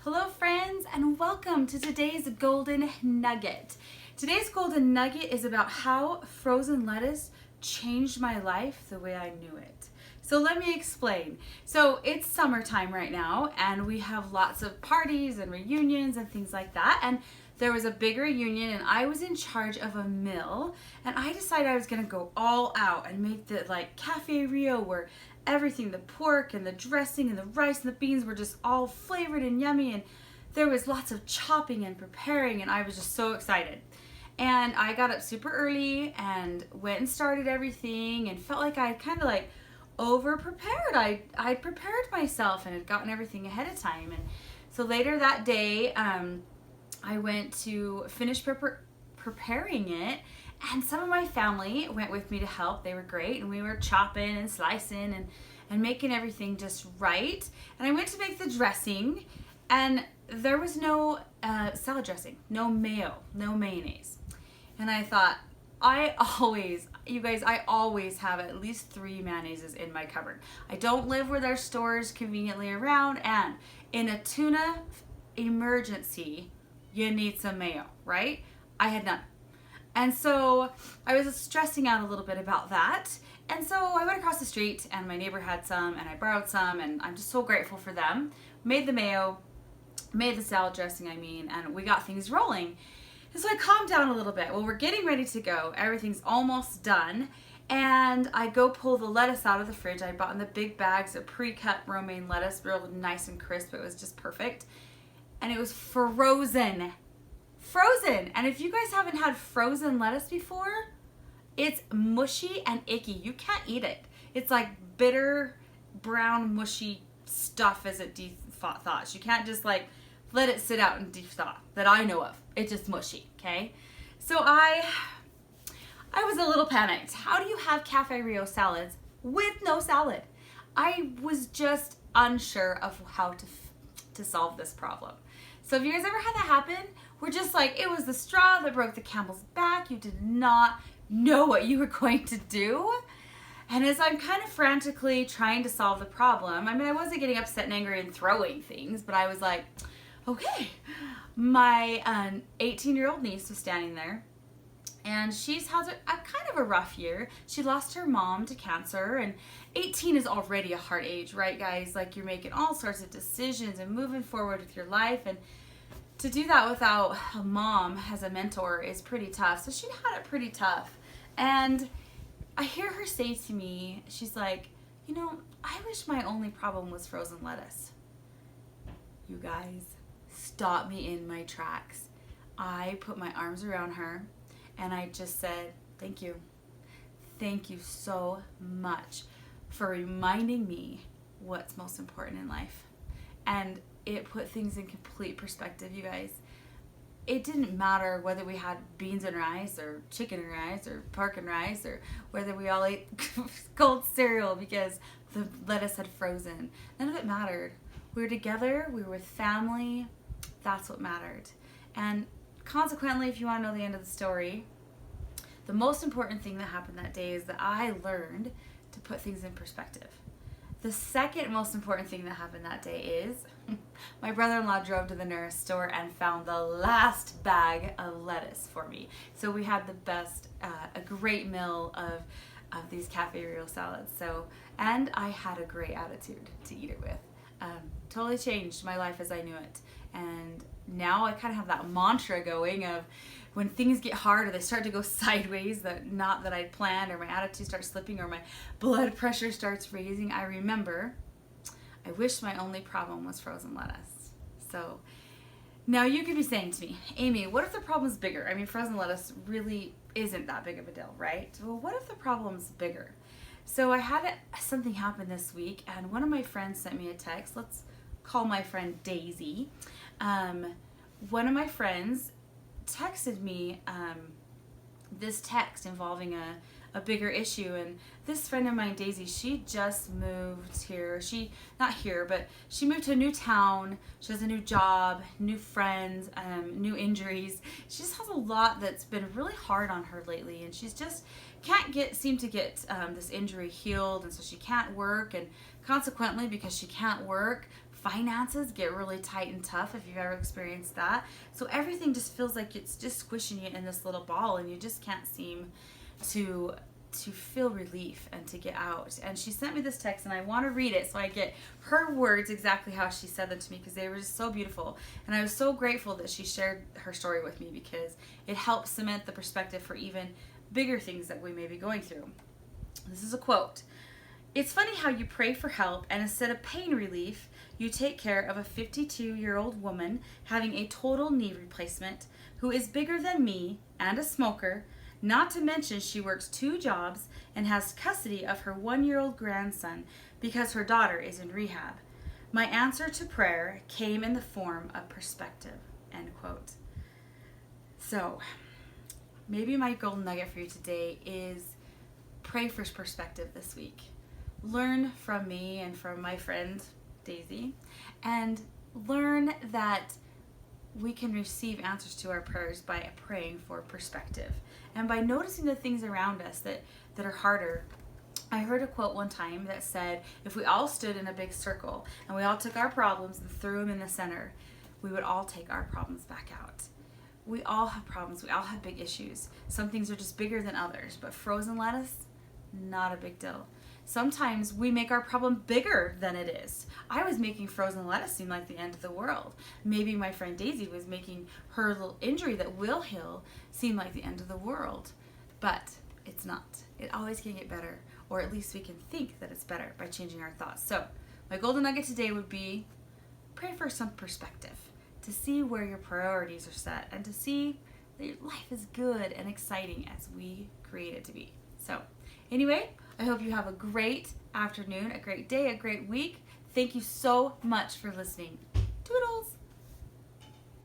Hello friends, and welcome to today's Golden Nugget. Today's Golden Nugget is about how frozen lettuce changed my life the way I knew it. So let me explain. So it's summertime right now and we have lots of parties and reunions and things like that, and there was a big reunion and I was in charge of a meal, and I decided I was gonna go all out and make the Cafe Rio where everything, the pork and the dressing and the rice and the beans were just all flavored and yummy, and there was lots of chopping and preparing, and I was just so excited. And I got up super early and went and started everything and felt like I kind of over prepared. I prepared myself and had gotten everything ahead of time. And so later that day I went to finish preparing it, and some of my family went with me to help. They were great, and we were chopping and slicing and making everything just right. And I went to make the dressing, and there was no salad dressing, no mayo, no mayonnaise. And I thought, I always have at least 3 mayonnaises in my cupboard. I don't live where there's stores conveniently around, and in a tuna emergency, you need some mayo, right? I had none. And so I was stressing out a little bit about that. And so I went across the street and my neighbor had some and I borrowed some, and I'm just so grateful for them. Made the mayo, made the salad dressing, and we got things rolling. And so I calmed down a little bit. Well, we're getting ready to go. Everything's almost done. And I go pull the lettuce out of the fridge. I bought in the big bags of precut romaine lettuce, real nice and crisp. It was just perfect. And it was frozen. Frozen. And if you guys haven't had frozen lettuce before, it's mushy and icky. You can't eat it. It's like bitter, brown, mushy stuff as it thaws. You can't just let it sit out and thaw that I know of. It's just mushy, okay? So I was a little panicked. How do you have Cafe Rio salads with no salad? I was just unsure of how to solve this problem. So have you guys ever had that happen? We're just it was the straw that broke the camel's back. You did not know what you were going to do. And as I'm kind of frantically trying to solve the problem, I wasn't getting upset and angry and throwing things, but I was like, okay. My 18-year-old niece was standing there, and she's had a kind of a rough year. She lost her mom to cancer, and 18 is already a hard age, right, guys? You're making all sorts of decisions and moving forward with your life, and to do that without a mom as a mentor is pretty tough. So she had it pretty tough. And I hear her say to me, she's like, I wish my only problem was frozen lettuce. You guys, stop me in my tracks. I put my arms around her and I just said, thank you. Thank you so much for reminding me what's most important in life. And it put things in complete perspective, you guys. It didn't matter whether we had beans and rice or chicken and rice or pork and rice, or whether we all ate cold cereal because the lettuce had frozen. None of it mattered. We were together, we were with family. That's what mattered. And consequently, if you want to know the end of the story, the most important thing that happened that day is that I learned to put things in perspective. The second most important thing that happened that day is my brother-in-law drove to the nearest store and found the last bag of lettuce for me. So we had the best, a great meal of these Cafe Rio salads. And I had a great attitude to eat it with. Totally changed my life as I knew it. And now I kind of have that mantra going of when things get hard or they start to go sideways, not that I'd planned, or my attitude starts slipping, or my blood pressure starts raising, I remember, I wish my only problem was frozen lettuce. So now you could be saying to me, Amy, what if the problem's bigger? Frozen lettuce really isn't that big of a deal, right? Well, what if the problem's bigger? So I had something happen this week, and one of my friends sent me a text. Let's call my friend Daisy. One of my friends texted me this text involving a bigger issue, and this friend of mine, Daisy, she just moved here. Not here, but she moved to a new town. She has a new job, new friends, new injuries. She just has a lot that's been really hard on her lately, and she's just can't seem to get this injury healed, and so she can't work, and consequently, because she can't work, finances get really tight and tough, if you've ever experienced that. So everything just feels like it's just squishing you in this little ball, and you just can't seem to feel relief and to get out. And she sent me this text, and I want to read it so I get her words exactly how she said them to me, because they were just so beautiful. And I was so grateful that she shared her story with me, because it helps cement the perspective for even bigger things that we may be going through. This is a quote. "It's funny how you pray for help, and instead of pain relief, you take care of a 52-year-old woman having a total knee replacement who is bigger than me and a smoker. Not to mention she works 2 jobs and has custody of her 1-year-old grandson because her daughter is in rehab. My answer to prayer came in the form of perspective." End quote. So maybe my golden nugget for you today is pray for perspective this week. Learn from me and from my friend Daisy, and learn that we can receive answers to our prayers by praying for perspective and by noticing the things around us that are harder. I heard a quote one time that said, if we all stood in a big circle and we all took our problems and threw them in the center, we would all take our problems back out. We all have problems. We all have big issues. Some things are just bigger than others, but frozen lettuce, not a big deal. Sometimes we make our problem bigger than it is. I was making frozen lettuce seem like the end of the world. Maybe my friend Daisy was making her little injury that will heal seem like the end of the world. But it's not. It always can get better, or at least we can think that it's better by changing our thoughts. So my golden nugget today would be pray for some perspective, to see where your priorities are set, and to see that your life is good and exciting as we create it to be. So anyway, I hope you have a great afternoon, a great day, a great week. Thank you so much for listening.